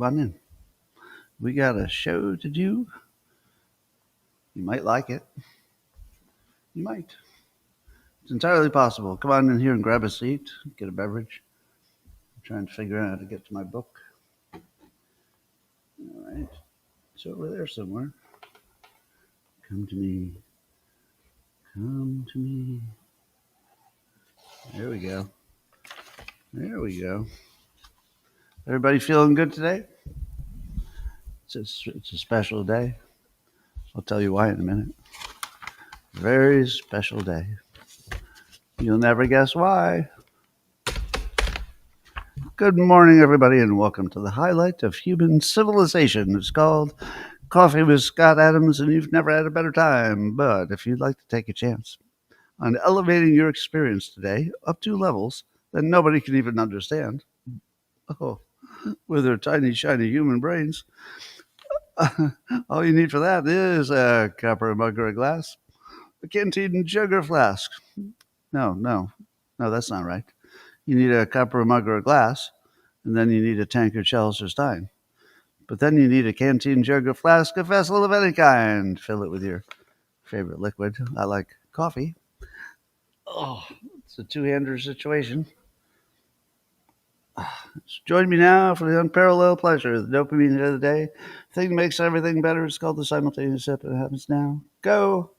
Come on in. We got a show to do. You might like it. You might. It's entirely possible. Come on in here and grab a seat, get a beverage. I'm trying to figure out how to get to my book. All right. It's over there somewhere. Come to me. Come to me. There we go. There we go. Everybody feeling good today? It's a special day. I'll tell you why in a minute. Very special day. You'll never guess why. Good morning, everybody, and welcome to the highlight of human civilization. It's called Coffee with Scott Adams, and you've never had a better time. But if you'd like to take a chance on elevating your experience today up 2 levels that nobody can even understand, with their tiny, shiny human brains, all you need for that is a copper mug or a glass, a canteen jug or flask. No, that's not right. You need a copper mug or a glass, and then you need a tankard, chalice, or stein. But then you need a canteen, jug, or flask, a vessel of any kind. Fill it with your favorite liquid. I like coffee. Oh, it's a two-hander situation. Join me now for the unparalleled pleasure, the dopamine hit of the day. The thing that makes everything better. It's called the simultaneous sip, and it happens now. Go!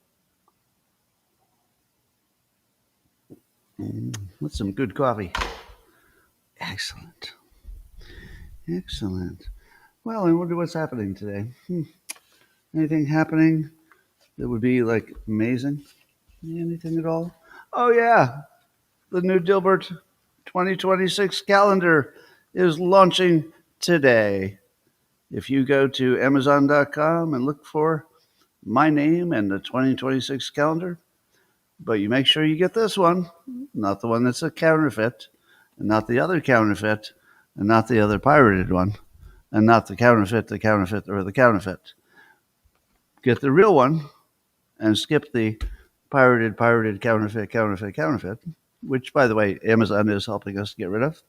That's some good coffee. Excellent. Well, I wonder what's happening today. Anything happening that would be like amazing? Anything at all? Oh, yeah. The new Dilbert 2026 calendar is launching today. If you go to Amazon.com and look for my name and the 2026 calendar, but you make sure you get this one, not the one that's a counterfeit, and not the other counterfeit, and not the other pirated one, and not the counterfeit, or the counterfeit. Get the real one and skip the pirated, counterfeit, which, by the way, Amazon is helping us get rid of.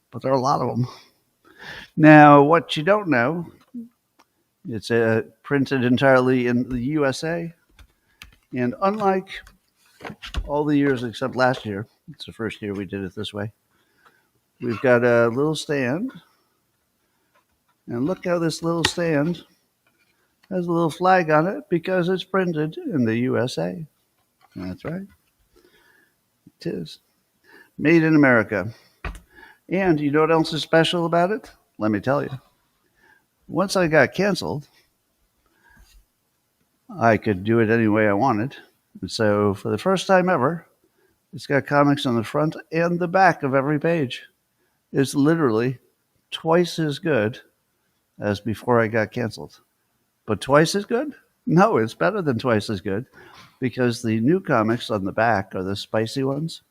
But there are a lot of them. Now, what you don't know, it's printed entirely in the USA. And unlike all the years except last year, it's the first year we did it this way, we've got a little stand. And look how this little stand has a little flag on it because it's printed in the USA. That's right. It is. Made in America. And you know what else is special about it? Let me tell you. Once I got canceled, I could do it any way I wanted. And so for the first time ever, it's got comics on the front and the back of every page. It's literally twice as good as before I got canceled. But twice as good? No, it's better than twice as good because the new comics on the back are the spicy ones,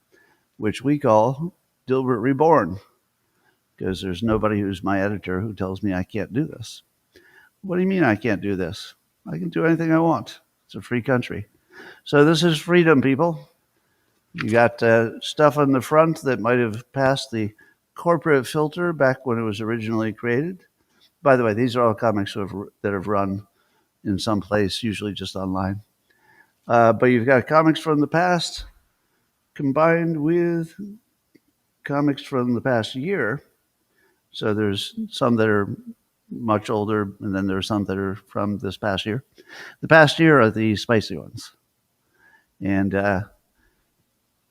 which we call Dilbert Reborn, because there's nobody who's my editor who tells me I can't do this. What do you mean I can't do this? I can do anything I want. It's a free country. So this is freedom, people. You got stuff on the front that might have passed the corporate filter back when it was originally created. By the way, these are all comics that have run in some place, usually just online. But you've got comics from the past combined with comics from the past year. So there's some that are much older, and then there's some that are from this past year. The past year are the spicy ones. And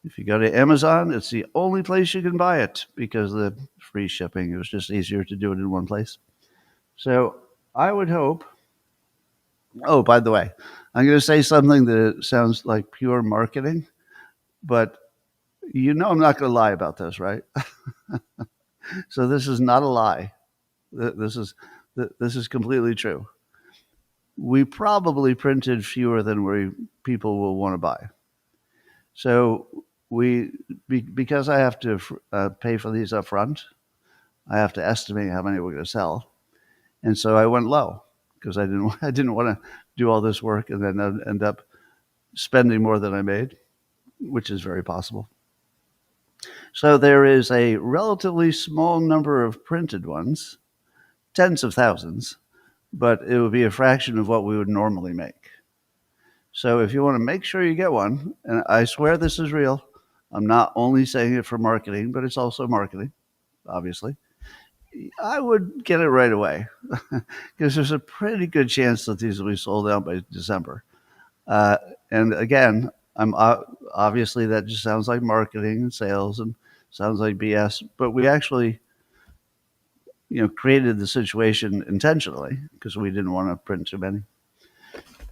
if you go to Amazon, it's the only place you can buy it because of the free shipping. It was just easier to do it in one place. So I would hope. Oh, by the way, I'm going to say something that sounds like pure marketing, but you know I'm not going to lie about this, right? So this is not a lie. This is completely true. We probably printed fewer than people will want to buy. So because I have to pay for these up front, I have to estimate how many we're going to sell. And so I went low because I didn't want to do all this work and then end up spending more than I made, which is very possible. So there is a relatively small number of printed ones, tens of thousands, but it would be a fraction of what we would normally make. So if you want to make sure you get one, and I swear this is real, I'm not only saying it for marketing, but it's also marketing, obviously, I would get it right away because there's a pretty good chance that these will be sold out by December. Uh, and again, I'm obviously that just sounds like marketing and sales and sounds like BS, but we actually, created the situation intentionally because we didn't want to print too many.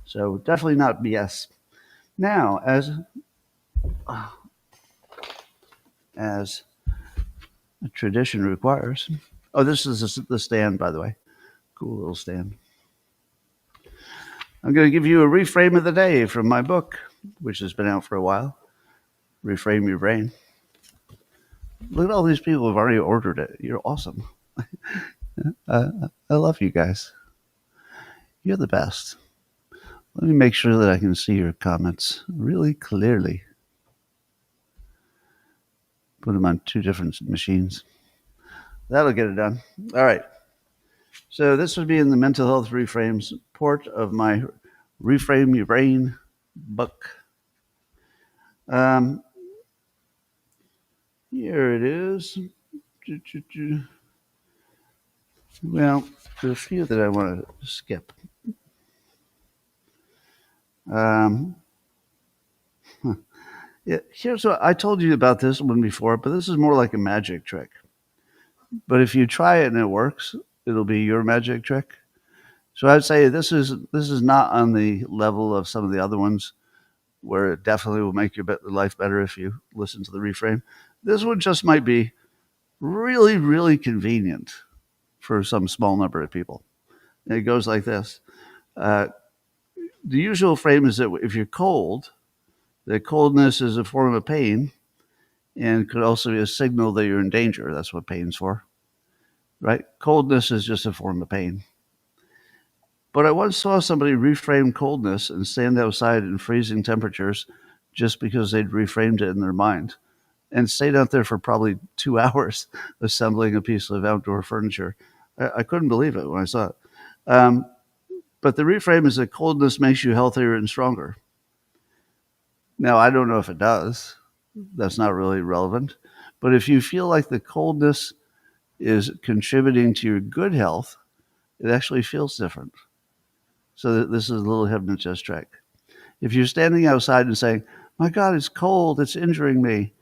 So definitely not BS. Now, as a tradition requires. Oh, this is the stand, by the way. Cool little stand. I'm going to give you a reframe of the day from my book, which has been out for a while. Reframe Your Brain. Look at all these people who have already ordered it. You're awesome. I love you guys. You're the best. Let me make sure that I can see your comments really clearly. Put them on two different machines. That'll get it done. All right. So this would be in the mental health reframes port of my Reframe Your Brain book. Here it is. Well, there's a few that I want to skip. Here's what I told you about this one before, but this is more like a magic trick. But if you try it and it works, it'll be your magic trick. So I'd say this is not on the level of some of the other ones where it definitely will make your life better if you listen to the reframe. This one just might be really, really convenient for some small number of people. And it goes like this. The usual frame is that if you're cold, that coldness is a form of pain and could also be a signal that you're in danger. That's what pain's for, right? Coldness is just a form of pain. But I once saw somebody reframe coldness and stand outside in freezing temperatures just because they'd reframed it in their mind and stayed out there for probably 2 hours assembling a piece of outdoor furniture. I couldn't believe it when I saw it. But the reframe is that coldness makes you healthier and stronger. Now, I don't know if it does. That's not really relevant. But if you feel like the coldness is contributing to your good health, it actually feels different. So this is a little hypnotist trick. If you're standing outside and saying, my God, it's cold, it's injuring me,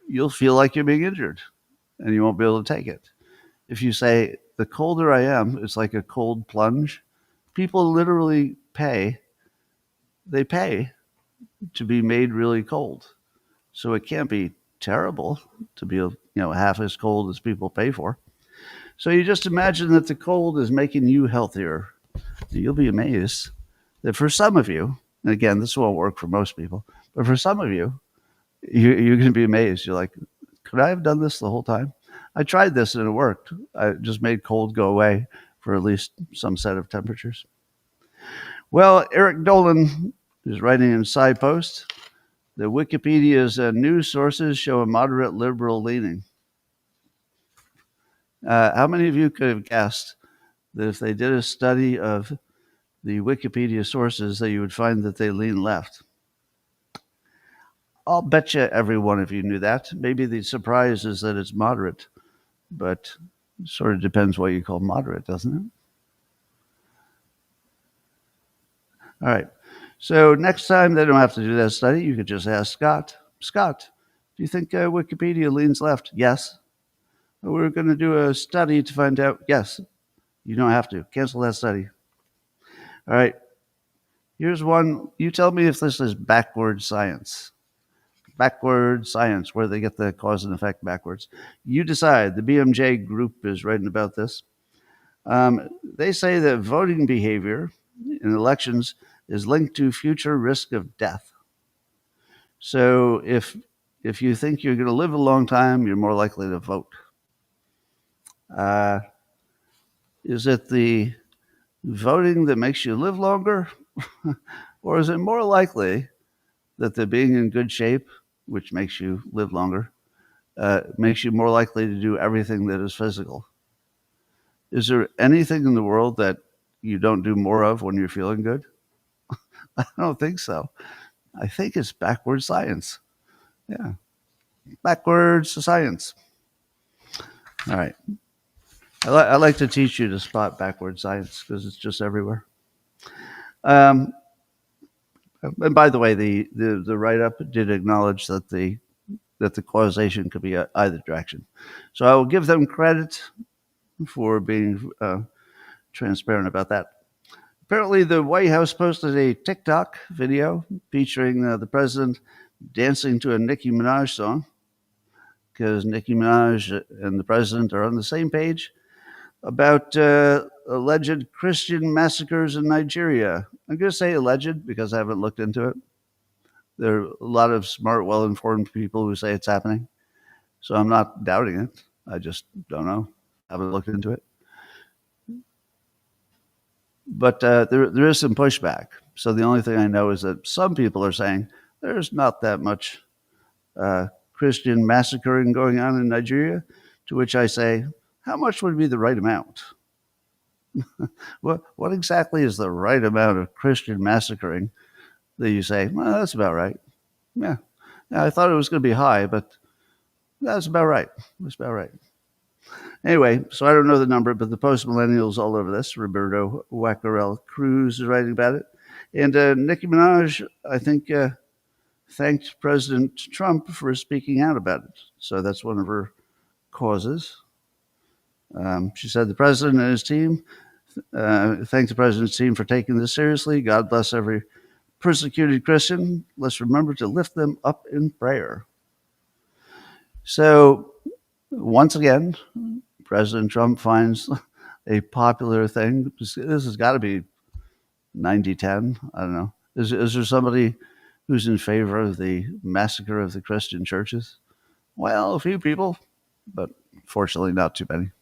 you'll feel like you're being injured and you won't be able to take it. If you say, the colder I am, it's like a cold plunge, people literally pay to be made really cold. So it can't be terrible to be half as cold as people pay for. So you just imagine that the cold is making you healthier. You'll be amazed that for some of you, and again, this won't work for most people, but for some of you, you're going to be amazed. You're like, could I have done this the whole time? I tried this and it worked. I just made cold go away for at least some set of temperatures. Well, Eric Dolan is writing in SciPost that Wikipedia's news sources show a moderate liberal leaning. How many of you could have guessed that if they did a study of the Wikipedia sources, that you would find that they lean left? I'll bet you every one of you knew that. Maybe the surprise is that it's moderate, but it sort of depends what you call moderate, doesn't it? All right. So next time they don't have to do that study, you could just ask Scott. Scott, do you think Wikipedia leans left? Yes. We're going to do a study to find out. Yes. You don't have to. Cancel that study. All right. Here's one. You tell me if this is backward science. Backward science, where they get the cause and effect backwards. You decide. The BMJ group is writing about this. They say that voting behavior in elections is linked to future risk of death. So if you think you're going to live a long time, you're more likely to vote. Is it the voting that makes you live longer? Or is it more likely that the being in good shape, which makes you live longer, makes you more likely to do everything that is physical? Is there anything in the world that you don't do more of when you're feeling good? I don't think so. I think it's backwards science. Yeah, backwards science. All right. I like to teach you to spot backwards science because it's just everywhere. Um, and by the way, the write up did acknowledge that the causation could be either direction. So I will give them credit for being transparent about that. Apparently, the White House posted a TikTok video featuring the president dancing to a Nicki Minaj song because Nicki Minaj and the president are on the same page about alleged Christian massacres in Nigeria. I'm going to say alleged because I haven't looked into it. There are a lot of smart, well informed people who say it's happening. So I'm not doubting it. I just don't know. I haven't looked into it. But there is some pushback. So the only thing I know is that some people are saying there's not that much Christian massacring going on in Nigeria, to which I say, how much would be the right amount? What exactly is the right amount of Christian massacring that you say, well, that's about right? Yeah. I thought it was going to be high, but that's about right. That's about right. Anyway, so I don't know the number, but the post millennials all over this. Roberto Wackarel Cruz is writing about it. And Nicki Minaj, I think, thanked President Trump for speaking out about it. So that's one of her causes. She said the president and his team thanked the president's team for taking this seriously. God bless every persecuted Christian. Let's remember to lift them up in prayer. So once again, President Trump finds a popular thing. This has got to be 90-10. I don't know. Is there somebody who's in favor of the massacre of the Christian churches? Well, a few people, but fortunately not too many.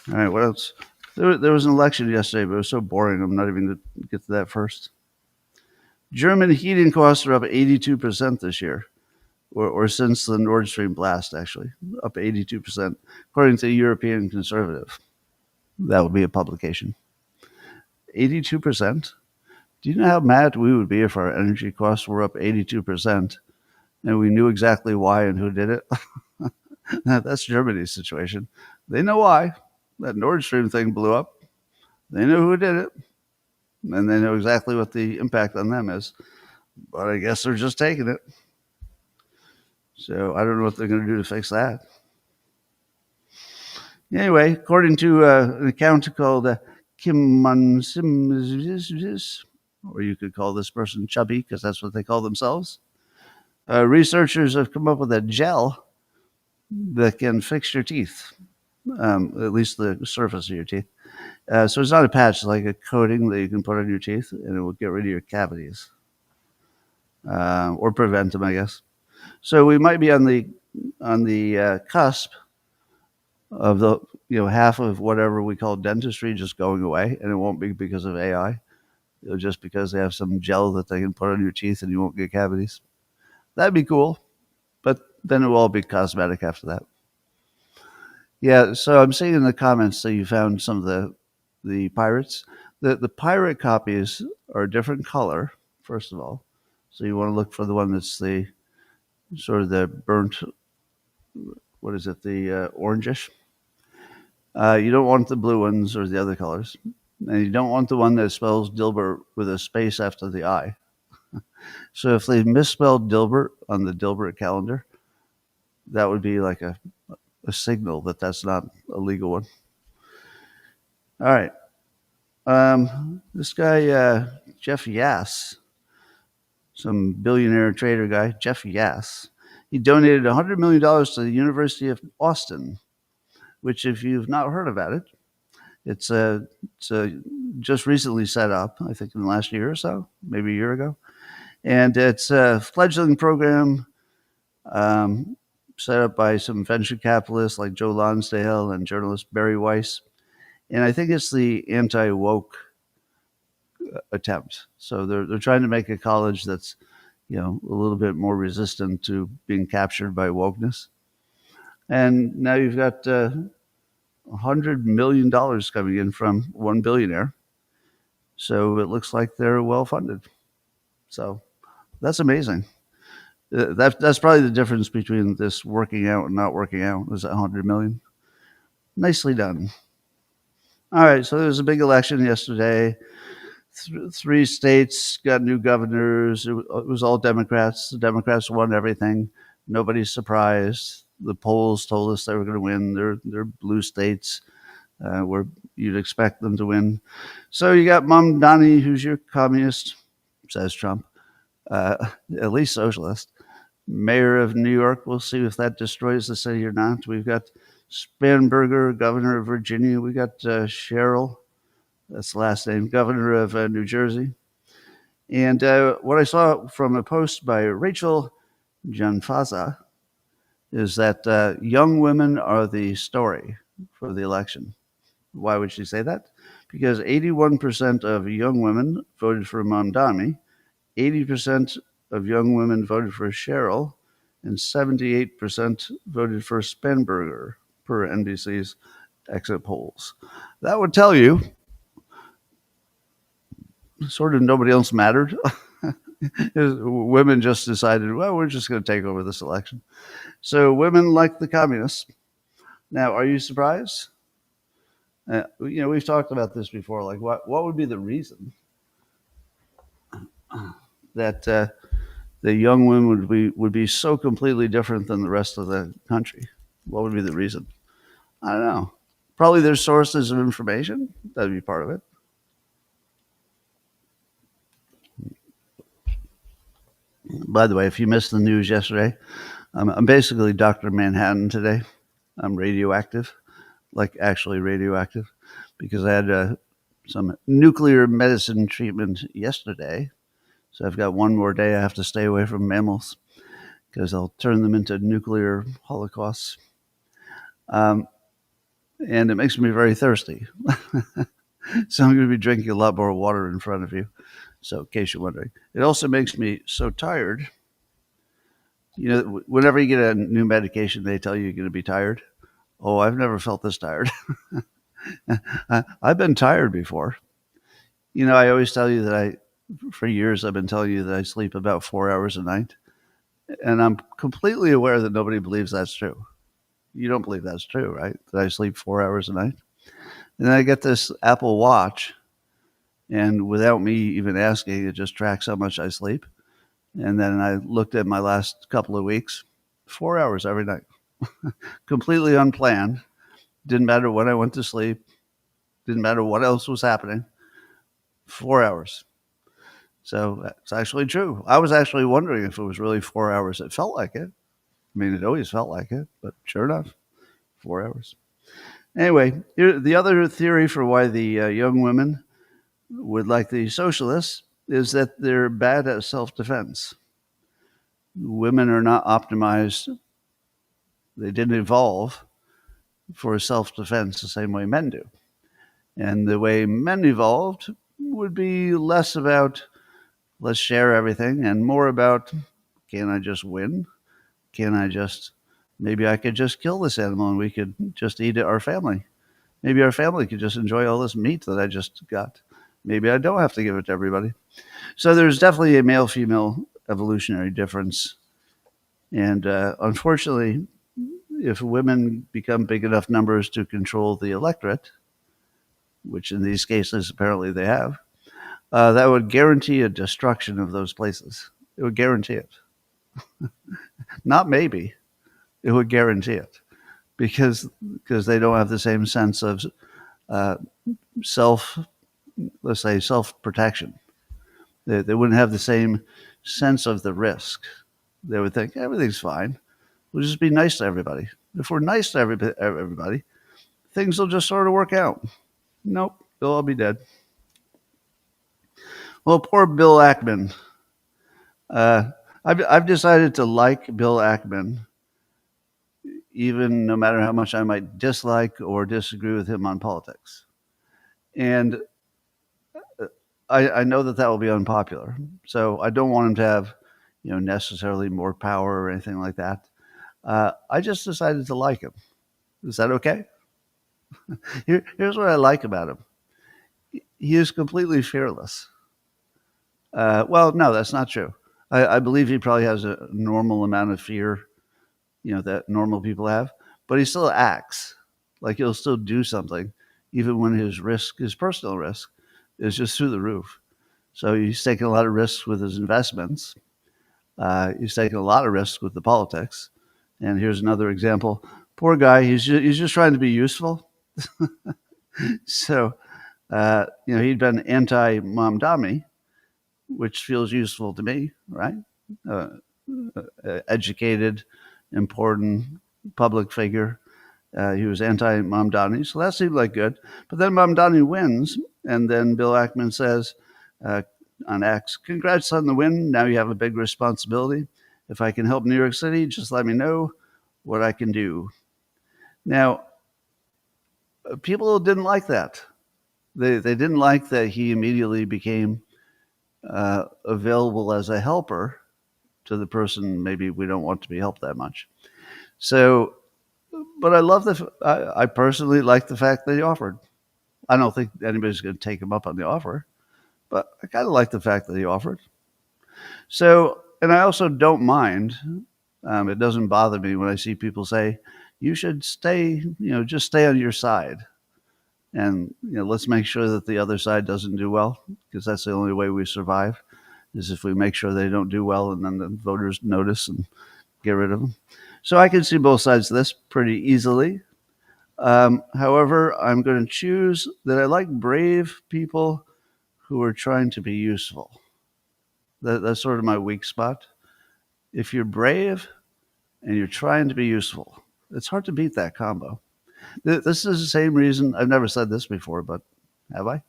All right, what else? There was an election yesterday, but it was so boring. I'm not even going to get to that first. German heating costs are up 82% this year, or since the Nord Stream blast, actually, up 82%, according to European Conservative. That would be a publication. 82%? Do you know how mad we would be if our energy costs were up 82% and we knew exactly why and who did it? That's Germany's situation. They know why. That Nord Stream thing blew up. They know who did it. And they know exactly what the impact on them is. But I guess they're just taking it. So I don't know what they're going to do to fix that. Anyway, according to an account called Kim Mun Sims, or you could call this person Chubby because that's what they call themselves, researchers have come up with a gel that can fix your teeth, at least the surface of your teeth. So it's not a patch, it's like a coating that you can put on your teeth, and it will get rid of your cavities or prevent them, I guess. So we might be on the cusp of the half of whatever we call dentistry just going away, and it won't be because of AI. It'll just because they have some gel that they can put on your teeth, and you won't get cavities. That'd be cool, but then it will all be cosmetic after that. Yeah, so I'm seeing in the comments that you found some of the pirates. The pirate copies are a different color, first of all. So you want to look for the one that's the sort of the burnt, what is it, the orangish. You don't want the blue ones or the other colors. And you don't want the one that spells Dilbert with a space after the I. So if they misspelled Dilbert on the Dilbert calendar, that would be like a signal that that's not a legal one. All right. This guy, Jeff Yass, some billionaire trader guy, Jeff Yass, he donated $100 million to the University of Austin, which, if you've not heard about it, it's just recently set up, I think in the last year or so, maybe a year ago. And it's a fledgling program set up by some venture capitalists like Joe Lonsdale and journalist Barry Weiss. And I think it's the anti-woke attempt. So they're trying to make a college that's, a little bit more resistant to being captured by wokeness. And now you've got $100 million coming in from one billionaire. So it looks like they're well funded. So that's amazing. That's probably the difference between this working out and not working out is $100 million. Nicely done. All right, so there was a big election yesterday. Three states got new governors. It was all Democrats. The Democrats won everything. Nobody's surprised. The polls told us they were going to win. They're blue states where you'd expect them to win. So you got Mom Donnie, who's your communist, says Trump, at least socialist. Mayor of New York, we'll see if that destroys the city or not. We've got Spanberger, governor of Virginia. We got Cheryl, that's the last name, governor of New Jersey. And what I saw from a post by Rachel Janfaza is that young women are the story for the election. Why would she say that? Because 81% of young women voted for Mamdani, 80% of young women voted for Cheryl, and 78% voted for Spanberger, per NBC's exit polls. That would tell you sort of nobody else mattered. Women just decided, well, we're just going to take over this election. So women like the communists. Now, are you surprised? We've talked about this before. Like, what would be the reason that the young women would be so completely different than the rest of the country? What would be the reason? I don't know. Probably their sources of information. That'd be part of it. By the way, if you missed the news yesterday, I'm basically Dr. Manhattan today. I'm radioactive, like actually radioactive, because I had some nuclear medicine treatment yesterday. So I've got one more day I have to stay away from mammals because I'll turn them into nuclear holocausts. And it makes me very thirsty. So I'm going to be drinking a lot more water in front of you. So in case you're wondering, it also makes me so tired. Whenever you get a new medication, they tell you you're going to be tired. Oh, I've never felt this tired. I've been tired before. I always tell you that for years, I've been telling you that I sleep about 4 hours a night. And I'm completely aware that nobody believes that's true. You don't believe that's true, right? That I sleep 4 hours a night. And then I get this Apple Watch, and without me even asking, it just tracks how much I sleep. And then I looked at my last couple of weeks, 4 hours every night, completely unplanned. Didn't matter when I went to sleep. Didn't matter what else was happening. 4 hours. So that's actually true. I was actually wondering if it was really 4 hours. It felt like it. I mean, it always felt like it, but sure enough, 4 hours. Anyway, the other theory for why the young women would like the socialists is that they're bad at self-defense. Women are not optimized. They didn't evolve for self-defense the same way men do. And the way men evolved would be less about let's share everything and more about, can I just win? Maybe I could just kill this animal and we could just eat it, our family. Maybe our family could just enjoy all this meat that I just got. Maybe I don't have to give it to everybody. So there's definitely a male-female evolutionary difference. And unfortunately, if women become big enough numbers to control the electorate, which in these cases apparently they have, that would guarantee a destruction of those places. It would guarantee it. Not maybe. It would guarantee it because they don't have the same sense of self-protection. They wouldn't have the same sense of the risk. They would think everything's fine. We'll just be nice to everybody. If we're nice to everybody, things will just sort of work out. Nope, they'll all be dead. Well, poor Bill Ackman. I've decided to like Bill Ackman, even no matter how much I might dislike or disagree with him on politics. And I know that will be unpopular. So I don't want him to have, necessarily more power or anything like that. I just decided to like him. Is that okay? Here's what I like about him. He is completely fearless. Well, no, that's not true. I believe he probably has a normal amount of fear, that normal people have, but he still acts like he'll still do something, even when his personal risk, is just through the roof. So he's taking a lot of risks with his investments. He's taking a lot of risks with the politics. And here's another example. Poor guy, he's just trying to be useful. So, he'd been anti-Mamdani, which feels useful to me, right? Uh, Educated, important public figure. He was anti-Mamdani, so that seemed like good. But then Mamdani wins, and then Bill Ackman says on X, "Congrats on the win. Now you have a big responsibility. If I can help New York City, just let me know what I can do." Now, people didn't like that. They didn't like that he immediately became available as a helper to the person maybe we don't want to be helped that much. So, but I personally like the fact that he offered. I don't think anybody's going to take him up on the offer, but I kind of like the fact that he offered. So, and I also don't mind. It doesn't bother me when I see people say, "You should stay, just stay on your side." And let's make sure that the other side doesn't do well, because that's the only way we survive, is if we make sure they don't do well, and then the voters notice and get rid of them. So I can see both sides of this pretty easily. However, I'm going to choose that I like brave people who are trying to be useful. That's sort of my weak spot. If you're brave and you're trying to be useful, it's hard to beat that combo. This is the same reason. I've never said this before, but have I?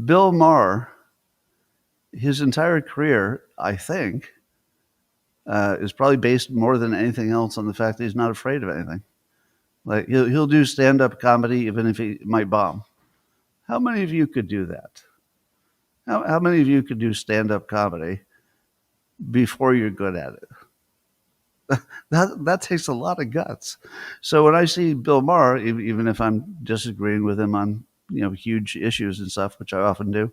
Bill Maher, his entire career, I think, is probably based more than anything else on the fact that he's not afraid of anything. Like he'll do stand-up comedy even if he might bomb. How many of you could do that? How many of you could do stand-up comedy before you're good at it? That takes a lot of guts. So when I see Bill Maher, even if I'm disagreeing with him on huge issues and stuff, which I often do,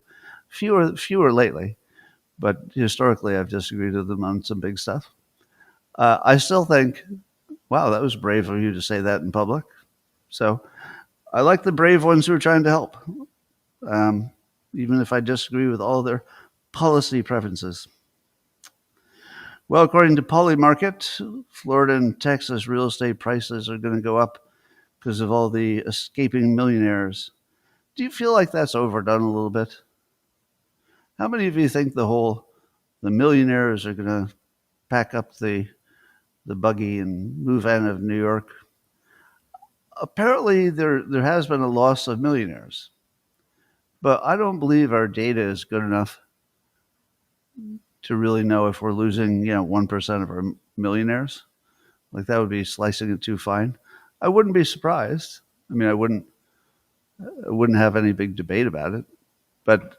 fewer lately, but historically I've disagreed with him on some big stuff. I still think, wow, that was brave of you to say that in public. So I like the brave ones who are trying to help, even if I disagree with all their policy preferences. Well, according to Polymarket, Florida and Texas real estate prices are going to go up because of all the escaping millionaires. Do you feel like that's overdone a little bit? How many of you think the millionaires are going to pack up the buggy and move out of New York? Apparently, there has been a loss of millionaires, but I don't believe our data is good enough to really know if we're losing 1% of our millionaires. Like, that would be slicing it too fine. I wouldn't be surprised. I mean, I wouldn't have any big debate about it, but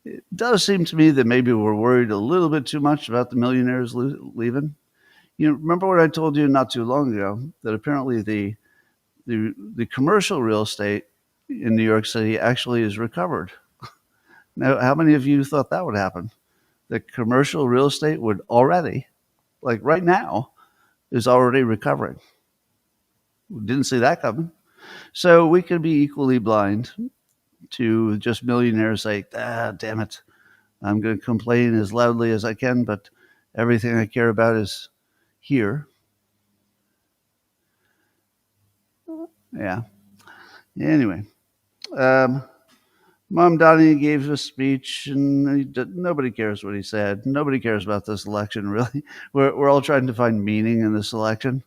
it does seem to me that maybe we're worried a little bit too much about the millionaires leaving. Remember what I told you not too long ago, that apparently the commercial real estate in New York City actually is recovered. Now, how many of you thought that would happen? That commercial real estate would already, like right now, is already recovering. We didn't see that coming. So we could be equally blind to just millionaires say, damn it, I'm going to complain as loudly as I can, but everything I care about is here. Yeah. Anyway, Mamdani gave a speech, and nobody cares what he said. Nobody cares about this election, really. We're all trying to find meaning in this election.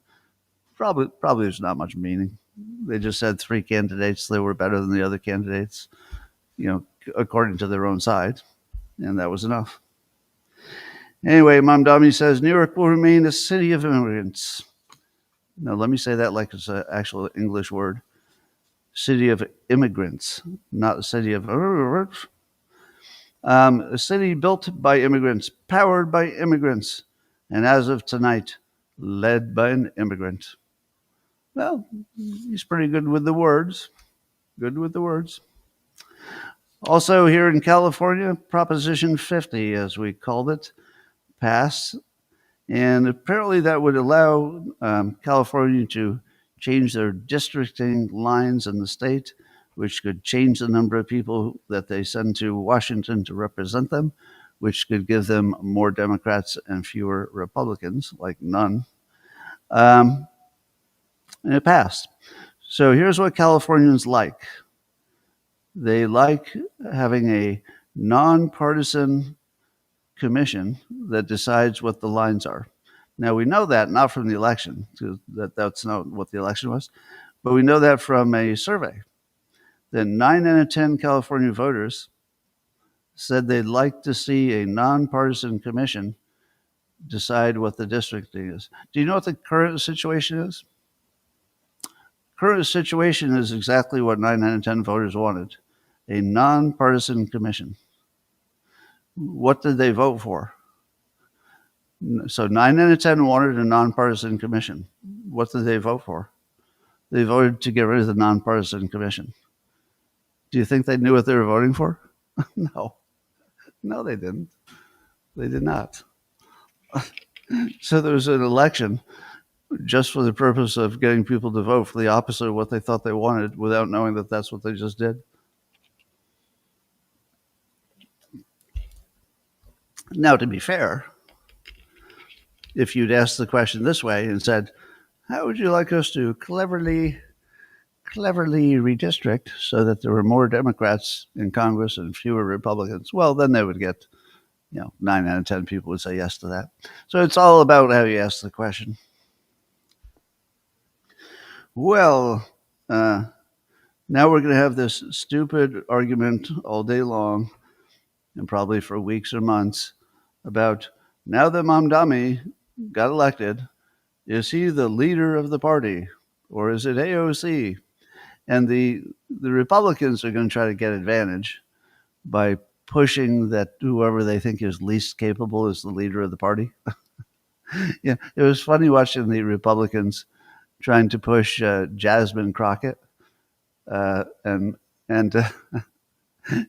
Probably there's not much meaning. They just had three candidates that were better than the other candidates, according to their own side, and that was enough. Anyway, Mamdani says New York will remain a city of immigrants. Now, let me say that like it's an actual English word. City of immigrants, not a city of... a city built by immigrants, powered by immigrants, and as of tonight, led by an immigrant. Well, he's pretty good with the words. Good with the words. Also, here in California, Proposition 50, as we called it, passed. And apparently, that would allow California to change their districting lines in the state, which could change the number of people that they send to Washington to represent them, which could give them more Democrats and fewer Republicans, like none. And it passed. So here's what Californians like. They like having a nonpartisan commission that decides what the lines are. Now, we know that not from the election, that's not what the election was, but we know that from a survey that 9 out of 10 California voters said they'd like to see a nonpartisan commission decide what the districting is. Do you know what the current situation is? Current situation is exactly what 9 out of 10 voters wanted, a nonpartisan commission. What did they vote for? So 9 out of 10 wanted a nonpartisan commission. What did they vote for? They voted to get rid of the nonpartisan commission. Do you think they knew what they were voting for? No. No, they didn't. They did not. So there was an election just for the purpose of getting people to vote for the opposite of what they thought they wanted without knowing that that's what they just did. Now, to be fair, if you'd asked the question this way and said, how would you like us to cleverly redistrict so that there were more Democrats in Congress and fewer Republicans, well, then they would get, 9 out of 10 people would say yes to that. So it's all about how you ask the question. Well, now we're going to have this stupid argument all day long, and probably for weeks or months, about now that Mamdani got elected, is he the leader of the party or is it AOC? And the Republicans are going to try to get advantage by pushing that whoever they think is least capable is the leader of the party. Yeah, it was funny watching the Republicans trying to push Jasmine Crockett and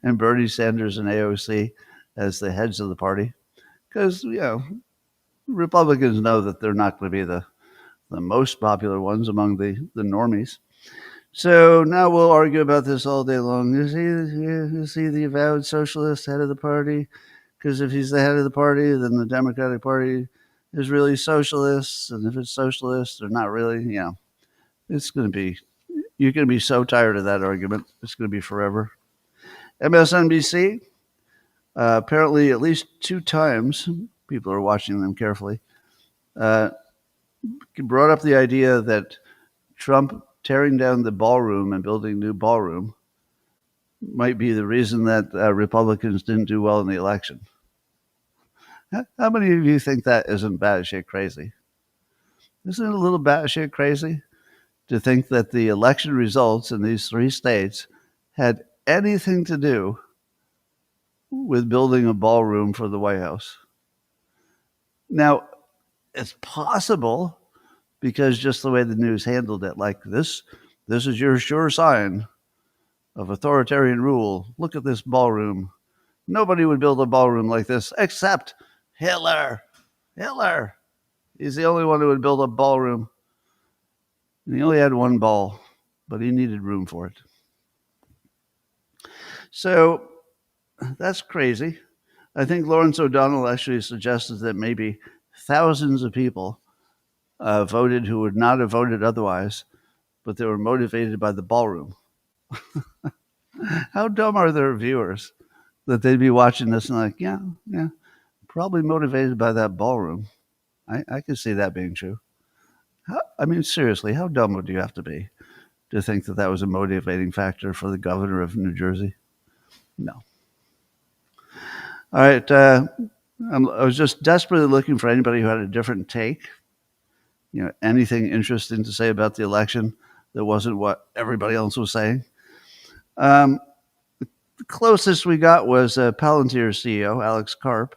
Bernie Sanders and AOC as the heads of the party, because Republicans know that they're not going to be the most popular ones among the normies. So now we'll argue about this all day long. Is he the avowed socialist head of the party? Because if he's the head of the party, then the Democratic Party is really socialist. And if it's socialist, they're not really, it's going to be, you're going to be so tired of that argument. It's going to be forever. MSNBC, apparently at least 2 times, people are watching them carefully, brought up the idea that Trump tearing down the ballroom and building new ballroom might be the reason that Republicans didn't do well in the election. How many of you think that isn't batshit crazy? Isn't it a little batshit crazy to think that the election results in these 3 states had anything to do with building a ballroom for the White House? Now, it's possible, because just the way the news handled it, like this is your sure sign of authoritarian rule. Look at this ballroom. Nobody would build a ballroom like this except Hitler. Hitler. He's the only one who would build a ballroom. And he only had 1 ball, but he needed room for it. So that's crazy. I think Lawrence O'Donnell actually suggested that maybe thousands of people voted who would not have voted otherwise, but they were motivated by the ballroom. How dumb are their viewers that they'd be watching this and like, yeah, probably motivated by that ballroom. I can see that being true. Seriously, how dumb would you have to be to think that that was a motivating factor for the governor of New Jersey? No. All right. I was just desperately looking for anybody who had a different take, anything interesting to say about the election that wasn't what everybody else was saying. The closest we got was Palantir CEO Alex Karp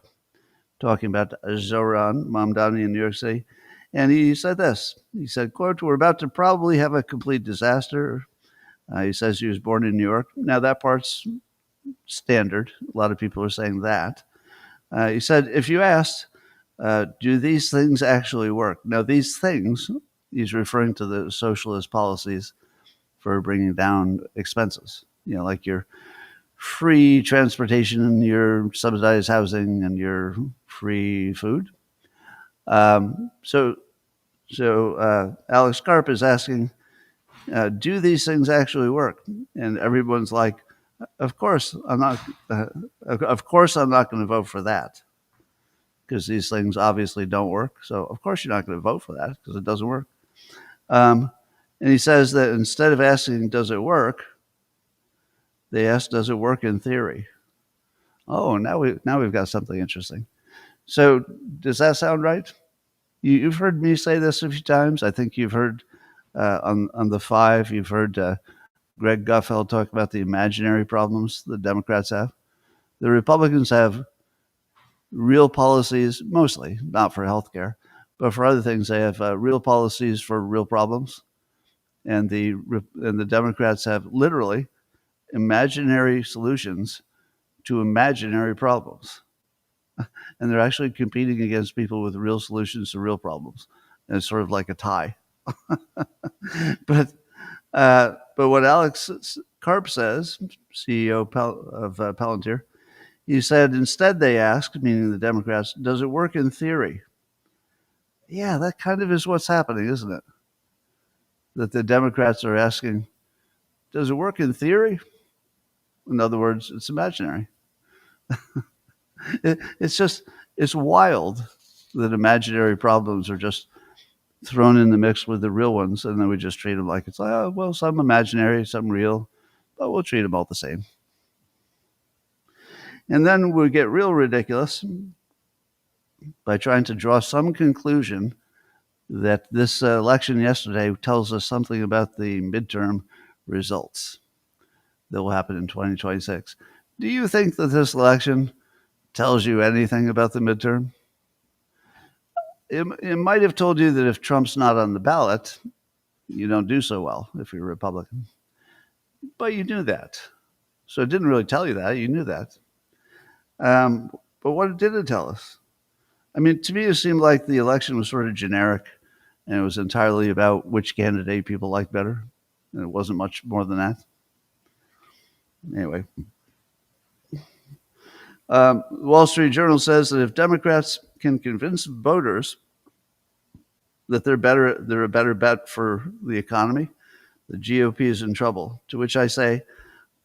talking about Zoran Mamdani in New York City. And he said this. He said, quote, "We're about to probably have a complete disaster." He says he was born in New York. Now, that part's standard. A lot of people are saying that. He said, if you asked, do these things actually work? Now, these things, he's referring to the socialist policies for bringing down expenses, like your free transportation, your subsidized housing, and your free food. So Alex Karp is asking, do these things actually work? And everyone's like, of course I'm not. Of course I'm not going to vote for that, because these things obviously don't work. So of course you're not going to vote for that because it doesn't work. And he says that instead of asking, does it work, they ask, does it work in theory? Oh, now we've got something interesting. So does that sound right? You've heard me say this a few times. I think you've heard on the Five, you've heard Greg Gutfeld talk about the imaginary problems the Democrats have. The Republicans have real policies, mostly, not for healthcare, but for other things. They have real policies for real problems. And the Democrats have literally imaginary solutions to imaginary problems. And they're actually competing against people with real solutions to real problems. And it's sort of like a tie. But what Alex Karp says, CEO of Palantir, he said, instead they asked, meaning the Democrats, does it work in theory? Yeah, that kind of is what's happening, isn't it? That the Democrats are asking, does it work in theory? In other words, it's imaginary. It's wild that imaginary problems are just thrown in the mix with the real ones, and then we just treat them like it's like, oh, well, some imaginary, some real, but we'll treat them all the same. And then we get real ridiculous by trying to draw some conclusion that this election yesterday tells us something about the midterm results that will happen in 2026. Do you think that this election tells you anything about the midterm? It might have told you that if Trump's not on the ballot, you don't do so well if you're a Republican. But you knew that. So it didn't really tell you that. You knew that. But what did it tell us? I mean, to me, it seemed like the election was sort of generic, and it was entirely about which candidate people liked better. And it wasn't much more than that. Anyway. Wall Street Journal says that if Democrats can convince voters that they're a better bet for the economy, the GOP is in trouble. To which I say,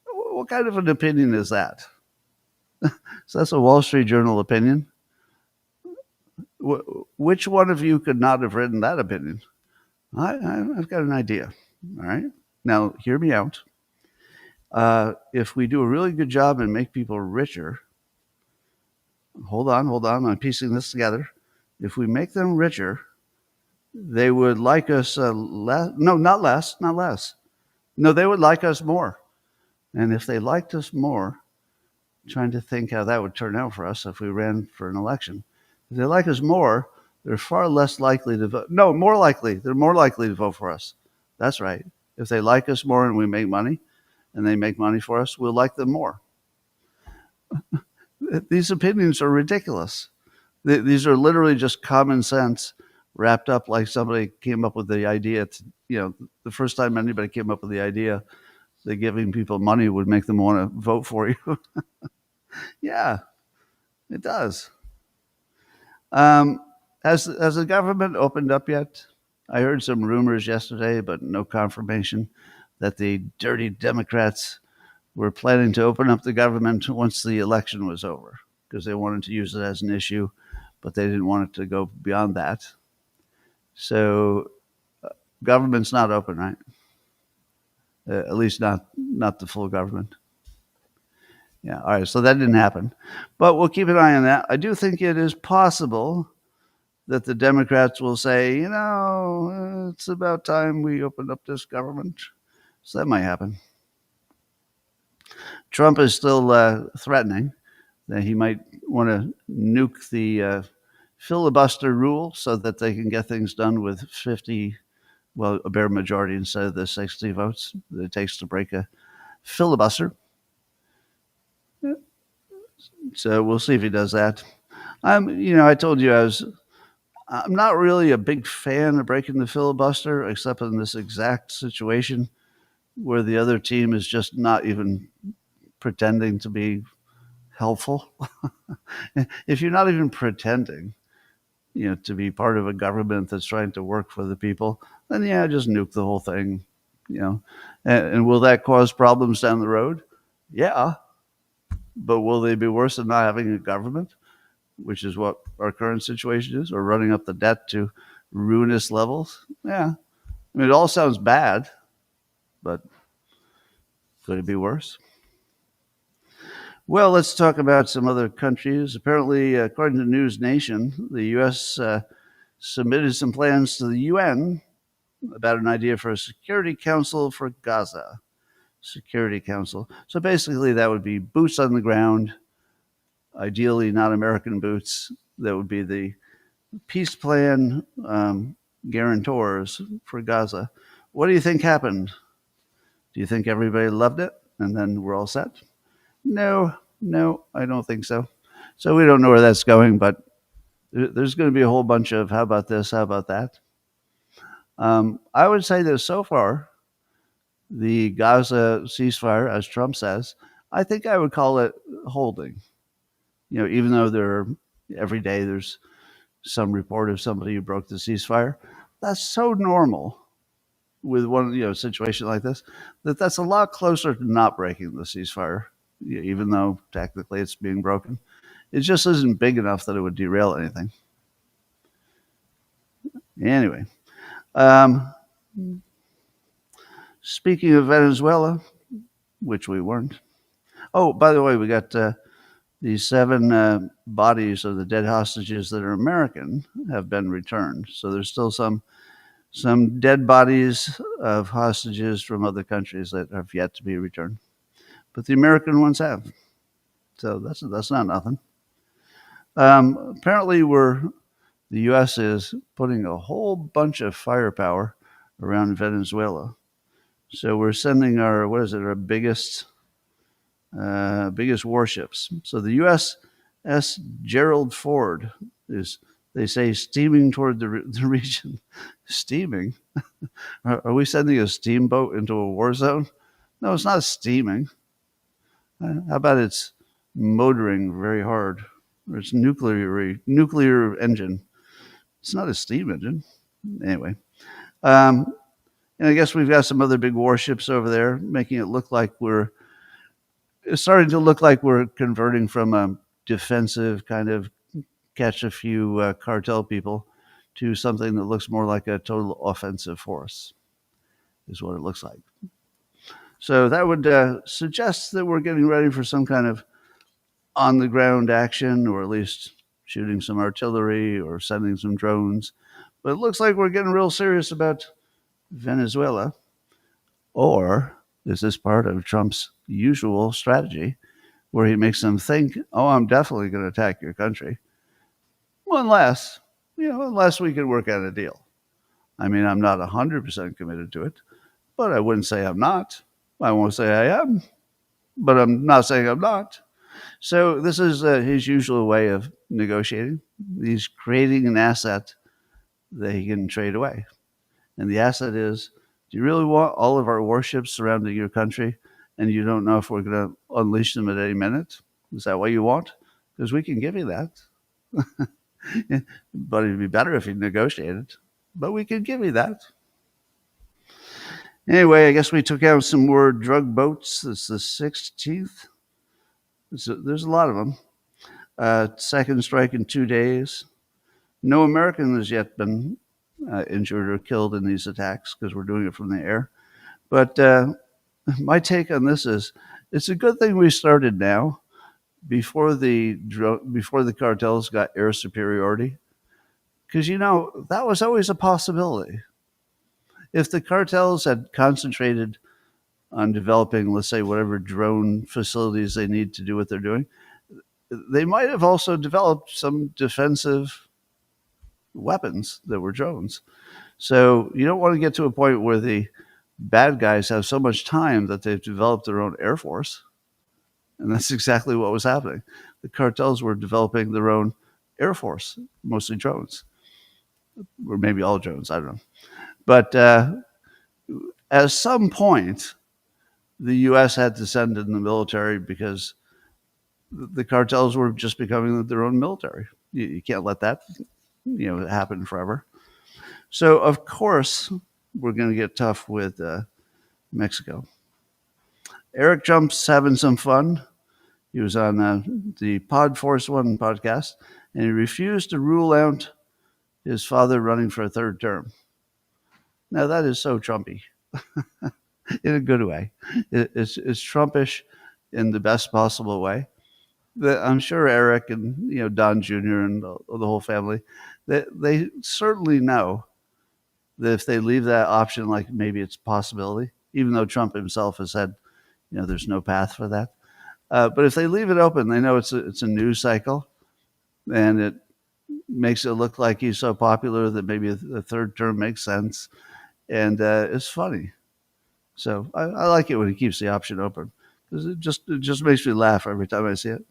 what kind of an opinion is that? So that's a Wall Street Journal opinion. Which one of you could not have written that opinion? I've got an idea. All right. Now, hear me out. If we do a really good job and make people richer, hold on, I'm piecing this together. If we make them richer, they would like us less. No, not less. No, they would like us more. And if they liked us more, trying to think how that would turn out for us if we ran for an election. If they like us more, they're far less likely to vote. No, more likely. They're more likely to vote for us. That's right. If they like us more and we make money, and they make money for us, we'll like them more. These opinions are ridiculous. These are literally just common sense wrapped up like somebody came up with the idea. The first time anybody came up with the idea that giving people money would make them want to vote for you. Yeah, it does. Has the government opened up yet? I heard some rumors yesterday, but no confirmation, that the dirty Democrats were planning to open up the government once the election was over, because they wanted to use it as an issue, but they didn't want it to go beyond that. So government's not open, right? At least not the full government. Yeah, all right, so that didn't happen. But we'll keep an eye on that. I do think it is possible that the Democrats will say, it's about time we opened up this government. So that might happen. Trump is still threatening that he might want to nuke the filibuster rule so that they can get things done with 50, well, a bare majority instead of the 60 votes that it takes to break a filibuster. So we'll see if he does that. I told you I'm not really a big fan of breaking the filibuster, except in this exact situation where the other team is just not even pretending to be helpful. If you're not even pretending, to be part of a government that's trying to work for the people, then yeah, just nuke the whole thing, And will that cause problems down the road? Yeah, but will they be worse than not having a government, which is what our current situation is, or running up the debt to ruinous levels? Yeah, I mean, it all sounds bad, but could it be worse? Well, let's talk about some other countries. Apparently, according to News Nation, the U.S. Submitted some plans to the UN about an idea for a Security Council for Gaza. Security Council. So basically, that would be boots on the ground, ideally not American boots. That would be the peace plan guarantors for Gaza. What do you think happened? Do you think everybody loved it and then we're all set? No, I don't think so. So we don't know where that's going, but there's going to be a whole bunch of how about this, how about that. I would say that so far, the Gaza ceasefire, as Trump says, I think I would call it holding. Even though every day there's some report of somebody who broke the ceasefire, that's so normal with one situation like this that's a lot closer to not breaking the ceasefire, even though technically it's being broken. It just isn't big enough that it would derail anything. Anyway, speaking of Venezuela, which we weren't. Oh, by the way, we got these 7 bodies of the dead hostages that are American have been returned. So there's still some dead bodies of hostages from other countries that have yet to be returned, but the American ones have. So that's not nothing. Apparently, the U.S. is putting a whole bunch of firepower around Venezuela. So we're sending our biggest warships. So the USS Gerald Ford is, they say, steaming toward the region. Steaming? Are we sending a steamboat into a war zone? No, it's not steaming. How about it's motoring very hard? Or it's nuclear engine. It's not a steam engine. Anyway. And I guess we've got some other big warships over there, making it look like it's starting to look like we're converting from a defensive kind of catch a few cartel people to something that looks more like a total offensive force, is what it looks like. So that would suggest that we're getting ready for some kind of on-the-ground action, or at least shooting some artillery or sending some drones. But it looks like we're getting real serious about Venezuela. Or is this part of Trump's usual strategy where he makes them think, oh, I'm definitely going to attack your country? Well, unless we can work out a deal. I mean, I'm not 100% committed to it, but I wouldn't say I'm not. I won't say I am, but I'm not saying I'm not. So this is his usual way of negotiating. He's creating an asset that he can trade away. And the asset is, do you really want all of our warships surrounding your country and you don't know if we're going to unleash them at any minute? Is that what you want? Because we can give you that. But it'd be better if you negotiated. But we can give you that. Anyway, I guess we took out some more drug boats. It's the 16th. There's a lot of them. Second strike in 2 days. No American has yet been injured or killed in these attacks because we're doing it from the air. But my take on this is, it's a good thing we started now, before the cartels got air superiority, because that was always a possibility. If the cartels had concentrated on developing, let's say, whatever drone facilities they need to do what they're doing, they might have also developed some defensive weapons that were drones. So you don't want to get to a point where the bad guys have so much time that they've developed their own air force. And that's exactly what was happening. The cartels were developing their own air force, mostly drones, or maybe all drones, I don't know. But at some point, the U.S. had to send in the military because the cartels were just becoming their own military. You can't let that happen forever. So, of course, we're going to get tough with Mexico. Eric Trump's having some fun. He was on the Pod Force One podcast, and he refused to rule out his father running for a third term. Now, that is so Trumpy in a good way. It's Trumpish in the best possible way. I'm sure Eric and Don Jr. and the whole family, they certainly know that if they leave that option, like maybe it's a possibility, even though Trump himself has said, there's no path for that. But if they leave it open, they know it's a news cycle, and it makes it look like he's so popular that maybe a third term makes sense, and it's funny. So I like it when he keeps the option open, because it just makes me laugh every time I see it.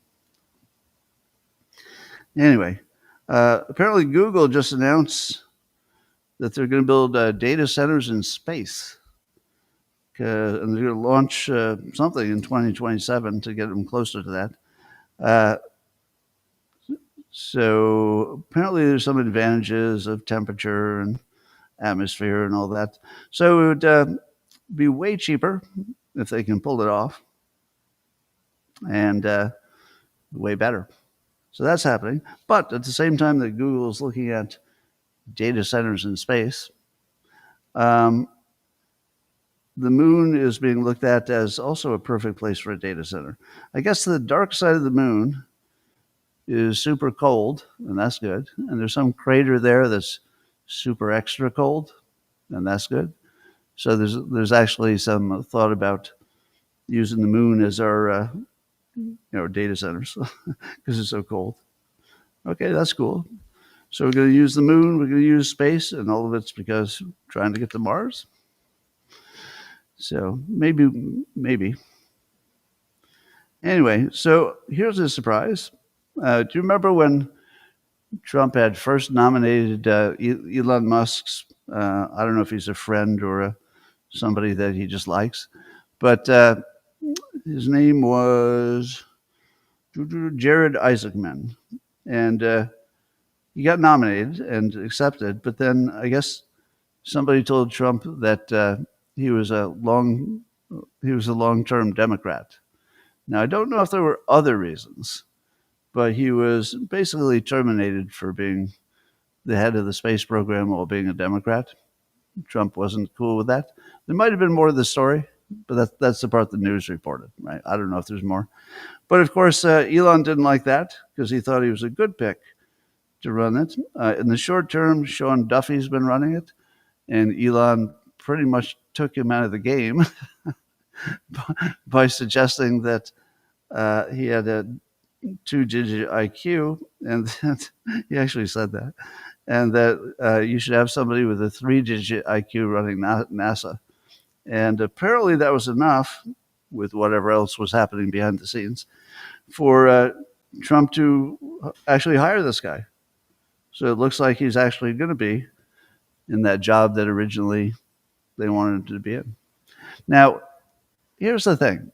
Anyway, apparently Google just announced that they're going to build data centers in space. And they're going to launch something in 2027 to get them closer to that. So apparently there's some advantages of temperature and atmosphere and all that. So it would be way cheaper if they can pull it off, and way better. So that's happening. But at the same time that Google is looking at data centers in space, the moon is being looked at as also a perfect place for a data center. I guess the dark side of the moon is super cold, and that's good. And there's some crater there that's super extra cold, and that's good. So there's actually some thought about using the moon as our data centers because it's so cold. Okay, that's cool. So we're going to use the moon, we're going to use space, and all of it's because trying to get to Mars. So maybe. Anyway, so here's a surprise. Do you remember when Trump had first nominated Elon Musk's, I don't know if he's a friend or somebody that he just likes, but his name was Jared Isaacman. And he got nominated and accepted, but then I guess somebody told Trump that he was a long-term Democrat. Now, I don't know if there were other reasons, but he was basically terminated for being the head of the space program while being a Democrat. Trump wasn't cool with that. There might have been more to the story, but that's the part the news reported, right? I don't know if there's more. But of course, Elon didn't like that because he thought he was a good pick to run it. In the short term, Sean Duffy's been running it, and Elon pretty much took him out of the game by suggesting that he had a 2-digit IQ, and that, he actually said that, and that you should have somebody with a 3-digit IQ running NASA. And apparently that was enough, with whatever else was happening behind the scenes, for Trump to actually hire this guy. So it looks like he's actually going to be in that job that originally they wanted him to be in. Now, here's the thing.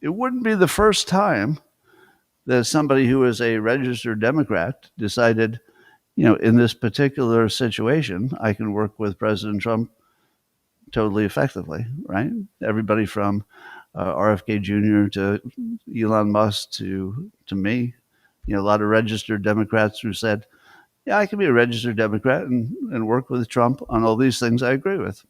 It wouldn't be the first time that somebody who is a registered Democrat decided, in this particular situation, I can work with President Trump totally effectively, right? Everybody from RFK Jr. to Elon Musk to me, a lot of registered Democrats who said, yeah, I can be a registered Democrat and work with Trump on all these things I agree with.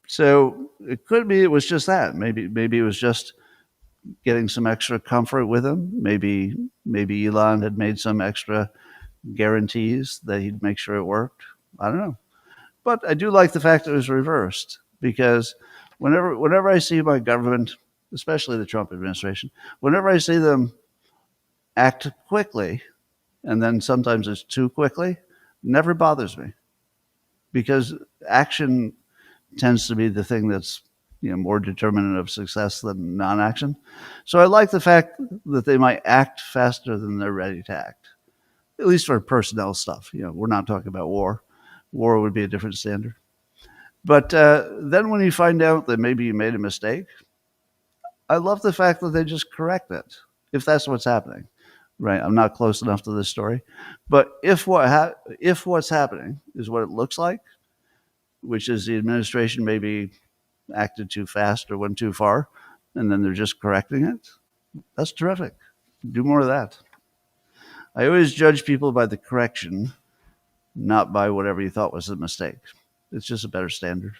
So it could be it was just that. Maybe it was just getting some extra comfort with him. Maybe Elon had made some extra guarantees that he'd make sure it worked. I don't know. But I do like the fact that it was reversed, because whenever I see my government, especially the Trump administration, whenever I see them act quickly, and then sometimes it's too quickly, never bothers me because action tends to be the thing that's more determinant of success than non-action. So I like the fact that they might act faster than they're ready to act, at least for personnel stuff. We're not talking about war. War would be a different standard. But then when you find out that maybe you made a mistake, I love the fact that they just correct it, if that's what's happening. Right? I'm not close enough to this story, but if what's happening is what it looks like, which is the administration maybe acted too fast or went too far, and then they're just correcting it, that's terrific. Do more of that. I always judge people by the correction, not by whatever you thought was a mistake. It's just a better standard.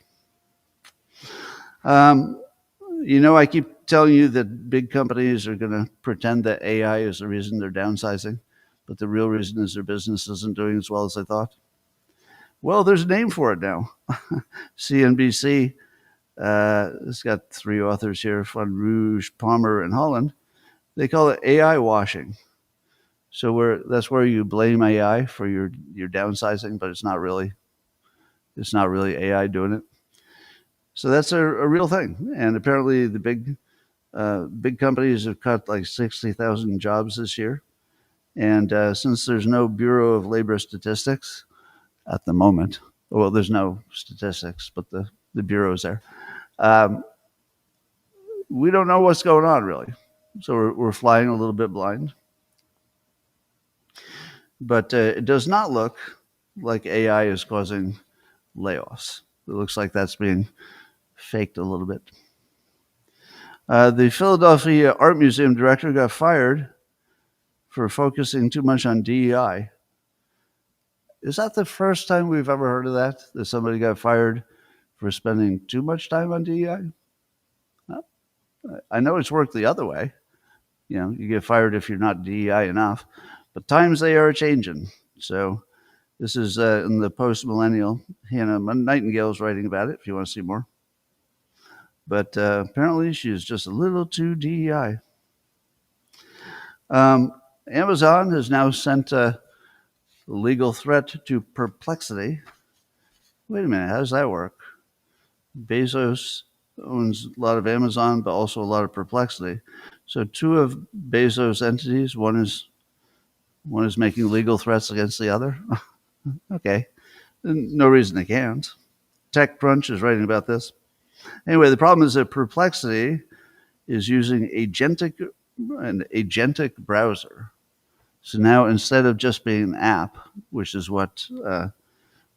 I keep telling you that big companies are going to pretend that AI is the reason they're downsizing, but the real reason is their business isn't doing as well as they thought. Well, there's a name for it now. CNBC, it's got 3 authors here, Van Rouge, Palmer, and Holland. They call it AI washing. So that's where you blame AI for your downsizing, but it's not really AI doing it. So that's a real thing. And apparently the big companies have cut like 60,000 jobs this year. And since there's no Bureau of Labor Statistics at the moment, well, there's no statistics, but the Bureau's there. We don't know what's going on, really. So we're flying a little bit blind. But it does not look like AI is causing layoffs. It looks like that's being faked a little bit. The Philadelphia Art Museum director got fired for focusing too much on DEI. Is that the first time we've ever heard of that? That somebody got fired for spending too much time on DEI? Well, I know it's worked the other way. You get fired if you're not DEI enough. But times they are changing. So this is in the post-millennial. Hannah Nightingale's writing about it if you want to see more. But apparently she's just a little too DEI. Amazon has now sent a legal threat to Perplexity. Wait a minute, how does that work? Bezos owns a lot of Amazon, but also a lot of Perplexity. So 2 of Bezos' entities, one is making legal threats against the other. Okay. No reason they can't. TechCrunch is writing about this. Anyway, the problem is that Perplexity is using an agentic browser. So now instead of just being an app, which is what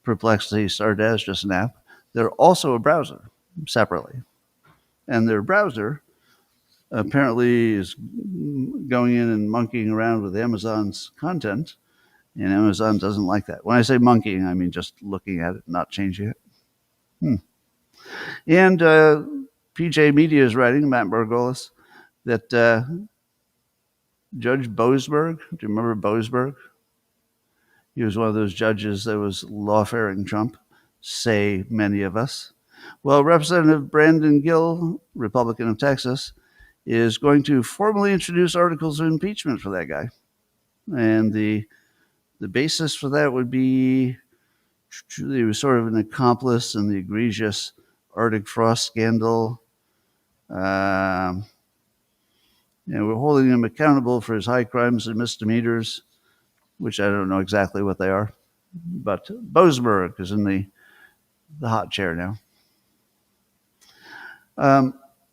Perplexity started as, just an app, they're also a browser separately. And their browser apparently is going in and monkeying around with Amazon's content, and Amazon doesn't like that. When I say monkeying, I mean just looking at it, not changing it. And PJ Media is writing, Matt Margolis, that Judge Boasberg, do you remember Boasberg? He was one of those judges that was lawfaring Trump, say many of us. Well, Representative Brandon Gill, Republican of Texas, is going to formally introduce articles of impeachment for that guy. And the basis for that would be he was sort of an accomplice in the egregious Arctic Frost scandal. We're holding him accountable for his high crimes and misdemeanors, which I don't know exactly what they are. But Boasberg is in the hot chair now.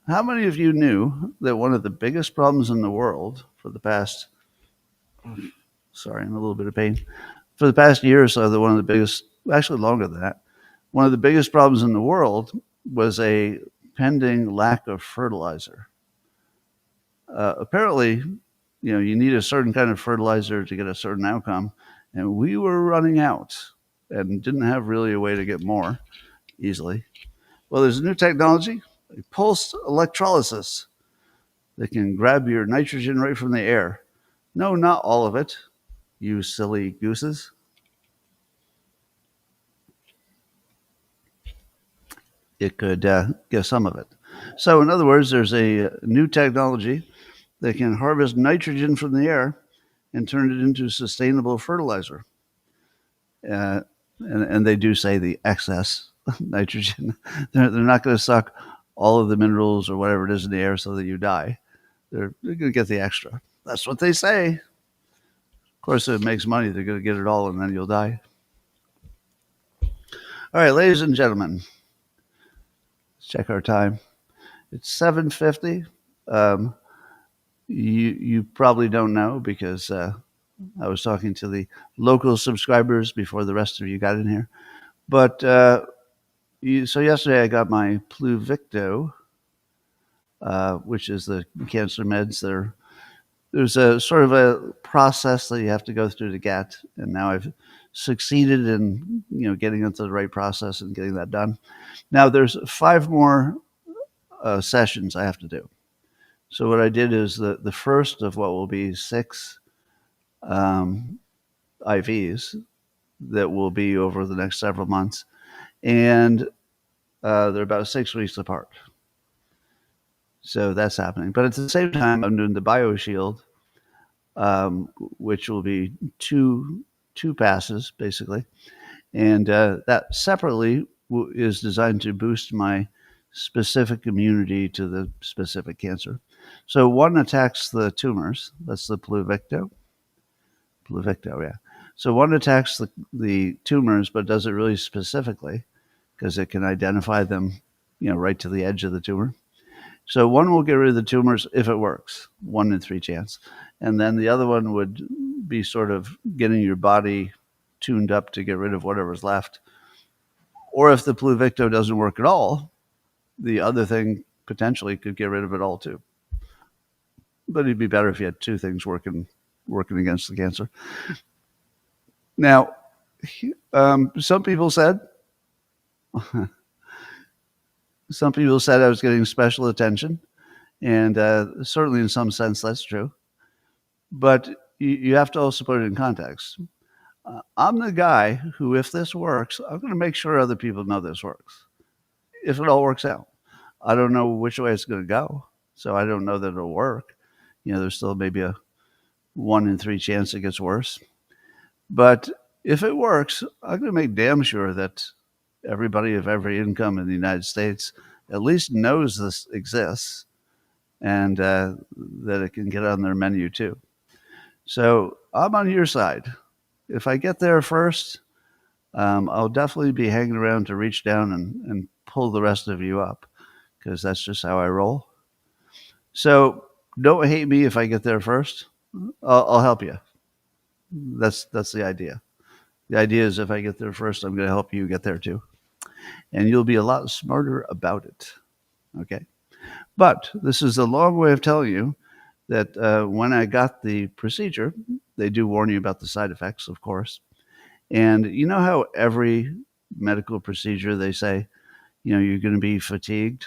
How many of you knew that one of the biggest problems in the world for the past, sorry, I'm a little bit of pain, for the past year or so, that one of the biggest, actually longer than that, one of the biggest problems in the world was a pending lack of fertilizer. Apparently, you need a certain kind of fertilizer to get a certain outcome, and we were running out and didn't have really a way to get more easily. Well, there's a new technology, pulsed electrolysis, that can grab your nitrogen right from the air. No, not all of it, you silly gooses. It could get some of it. So in other words, there's a new technology that can harvest nitrogen from the air and turn it into sustainable fertilizer. and they do say the excess nitrogen. They're not going to suck all of the minerals or whatever it is in the air so that you die. They're going to get the extra. That's what they say. Of course, if it makes money, they're going to get it all, and then you'll die. All right, ladies and gentlemen, let's check our time. It's 7:50. You probably don't know because I was talking to the local subscribers before the rest of you got in here. But so yesterday I got my Pluvicto, which is the cancer meds. There's a sort of a process that you have to go through to get, and now I've succeeded in getting into the right process and getting that done. Now there's 5 more sessions I have to do. So what I did is the first of what will be 6 IVs that will be over the next several months, and they're about 6 weeks apart. So that's happening. But at the same time, I'm doing the BioShield, which will be two passes basically, and that separately is designed to boost my specific immunity to the specific cancer. So one attacks the tumors. That's the Pluvicto, yeah. So one attacks the tumors, but does it really specifically because it can identify them, right to the edge of the tumor. So one will get rid of the tumors if it works, 1 in 3 chance. And then the other one would be sort of getting your body tuned up to get rid of whatever's left. Or if the Pluvicto doesn't work at all, the other thing potentially could get rid of it all too. But it'd be better if you had 2 things working against the cancer. Now, some people said I was getting special attention, and certainly in some sense that's true. But you have to also put it in context. I'm the guy who, if this works, I'm going to make sure other people know this works. If it all works out, I don't know which way it's going to go, so I don't know that it'll work. There's still maybe a 1 in 3 chance it gets worse. But if it works, I'm going to make damn sure that everybody of every income in the United States at least knows this exists, and that it can get on their menu too. So I'm on your side. If I get there first, I'll definitely be hanging around to reach down and pull the rest of you up, because that's just how I roll. So don't hate me if I get there first. I'll help you. That's the idea. The idea is if I get there first, I'm going to help you get there too. And you'll be a lot smarter about it. Okay? But this is a long way of telling you that when I got the procedure, they do warn you about the side effects, of course. And you know how every medical procedure they say, you're going to be fatigued?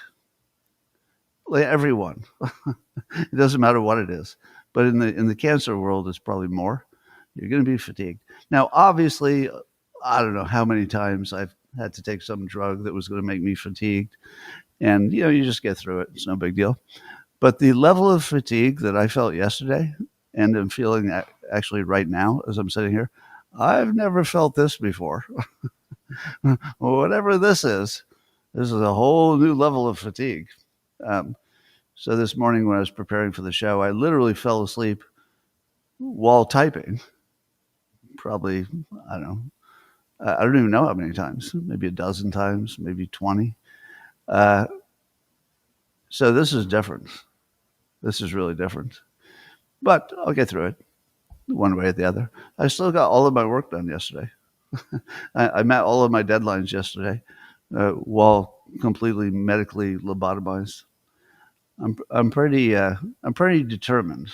Like everyone. It doesn't matter what it is. But in the cancer world, it's probably more. You're going to be fatigued. Now, obviously, I don't know how many times I've had to take some drug that was going to make me fatigued. And, you just get through it. It's no big deal. But the level of fatigue that I felt yesterday, and am feeling actually right now as I'm sitting here, I've never felt this before. Well, whatever this is a whole new level of fatigue. So this morning when I was preparing for the show, I literally fell asleep while typing. Probably, I don't even know how many times, maybe a dozen times, maybe 20. So this is different. This is really different. But I'll get through it one way or the other. I still got all of my work done yesterday. I met all of my deadlines yesterday while completely medically lobotomized. I'm pretty determined.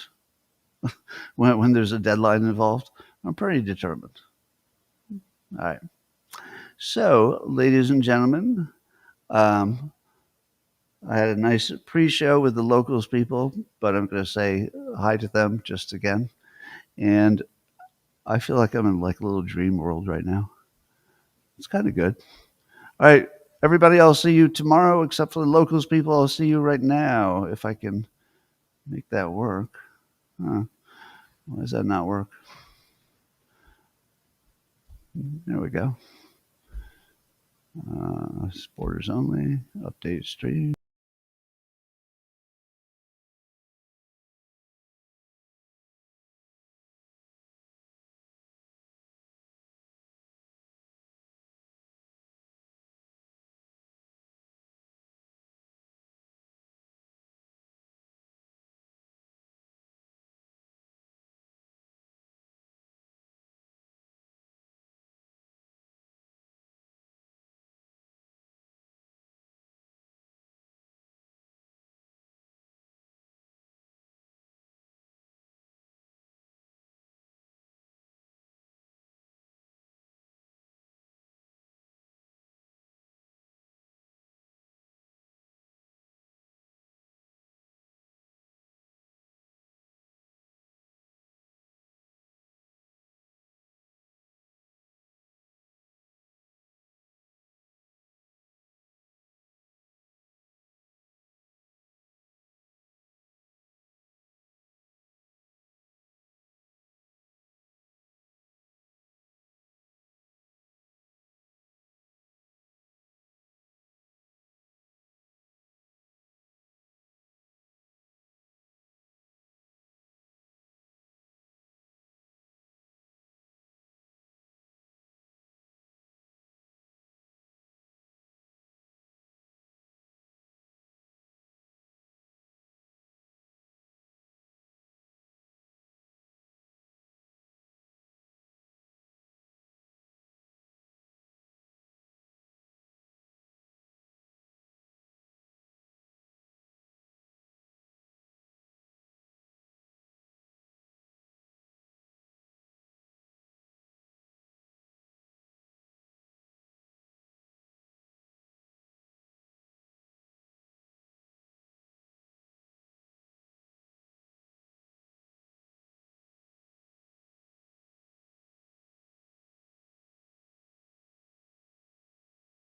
when there's a deadline involved, I'm pretty determined. All right. So, ladies and gentlemen, I had a nice pre-show with the locals people, but I'm going to say hi to them just again. And I feel like I'm in like a little dream world right now. It's kind of good. All right, everybody, I'll see you tomorrow, except for the locals people. I'll see you right now if I can make that work. Why does that not work? There we go. Supporters only. Update stream.